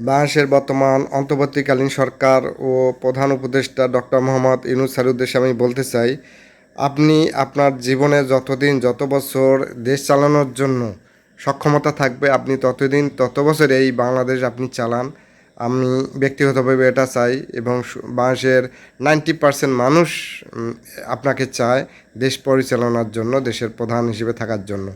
বাংলাদেশের বর্তমান অন্তর্বর্তীকালীন সরকার ও প্রধান উপদেষ্টা ডক্টর মোহাম্মদ ইউনূস স্যারের উদ্দেশ্যে আমি বলতে চাই, আপনি আপনার জীবনে যতদিন যত বছর দেশ চালানোর জন্য সক্ষমতা থাকবে, আপনি ততদিন তত বছর এই বাংলাদেশ আপনি চালান। আমি ব্যক্তিগতভাবে এটা চাই এবং বাংলাদেশের 90% মানুষ আপনাকে চায় দেশ পরিচালনার জন্য, দেশের প্রধান হিসেবে থাকার জন্য।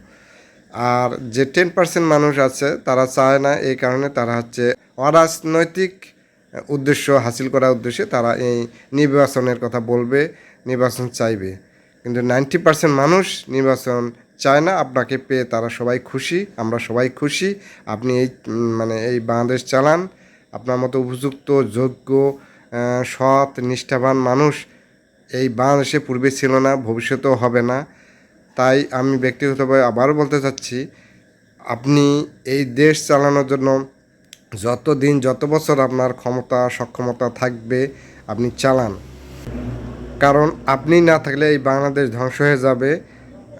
আর যে 10% মানুষ আছে তারা চায় না, এই কারণে তারা হচ্ছে অরাজনৈতিক উদ্দেশ্য হাসিল করার উদ্দেশ্যে তারা এই নির্বাচনের কথা বলবে, নির্বাচন চাইবে। কিন্তু 90% মানুষ নির্বাচন চায় না। আপনাকে পেয়ে তারা সবাই খুশি, আমরা সবাই খুশি। আপনি এই এই বাংলাদেশ চালান। আপনার মতো উপযুক্ত, যোগ্য, সৎ, নিষ্ঠাবান মানুষ এই বাংলাদেশে পূর্বে ছিল না, ভবিষ্যতেও হবে না। তাই আমি ব্যক্তিগতভাবে আবারও বলতে চাচ্ছি, আপনি এই দেশ চালানোর জন্য যতদিন যত বছর আপনার ক্ষমতা সক্ষমতা থাকবে আপনি চালান। কারণ আপনি না থাকলে এই বাংলাদেশ ধ্বংস হয়ে যাবে।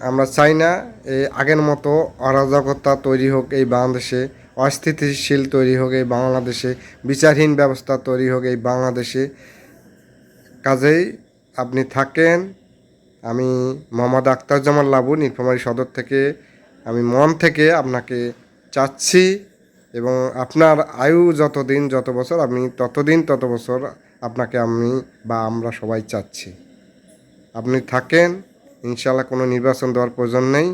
আমরা চাই না এই আগের মতো অরাজকতা তৈরি হোক এই বাংলাদেশে, অস্থিতিশীল তৈরি হোক এই বাংলাদেশে, বিচারহীন ব্যবস্থা তৈরি হোক এই বাংলাদেশে। কাজেই আপনি থাকেন। আমি মোহাম্মদ আখতারুজ্জামান লাবু, নীলফামারী সদর থেকে আমি মন থেকে আপনাকে চাচ্ছি, এবং আপনার আয়ু যতদিন যত বছর, আপনি ততদিন তত বছর আপনাকে আমি বা আমরা সবাই চাচ্ছি। আপনি থাকেন, ইনশাআল্লাহ কোনো নির্বাচন দেওয়ার প্রয়োজন নেই।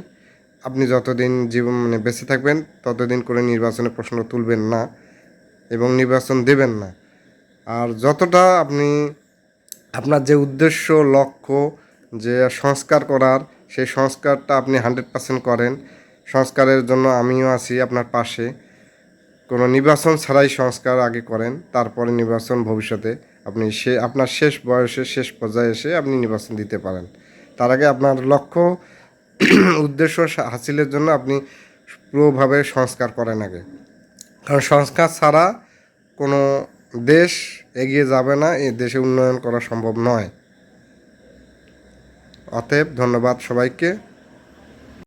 আপনি যতদিন জীবন বেঁচে থাকবেন ততদিন করে নির্বাচনের প্রশ্ন তুলবেন না এবং নির্বাচন দেবেন না। আর যতটা আপনি আপনার যে উদ্দেশ্য লক্ষ্য যে সংস্কার করার, সেই সংস্কারটা আপনি 100% করেন। সংস্কারের জন্য আমিও আছি আপনার পাশে। কোনো নির্বাচন ছাড়াই সংস্কার আগে করেন, তারপরে নির্বাচন ভবিষ্যতে আপনি আপনার শেষ বয়সে শেষ পর্যায়ে এসে আপনি নির্বাচন দিতে পারেন। তার আগে আপনার লক্ষ্য উদ্দেশ্য হাসিলের জন্য আপনি পুরোভাবে সংস্কার করেন আগে। কারণ সংস্কার ছাড়া কোনো দেশ এগিয়ে যাবে না, এই দেশে উন্নয়ন করা সম্ভব নয়। অতএব ধন্যবাদ সবাইকে।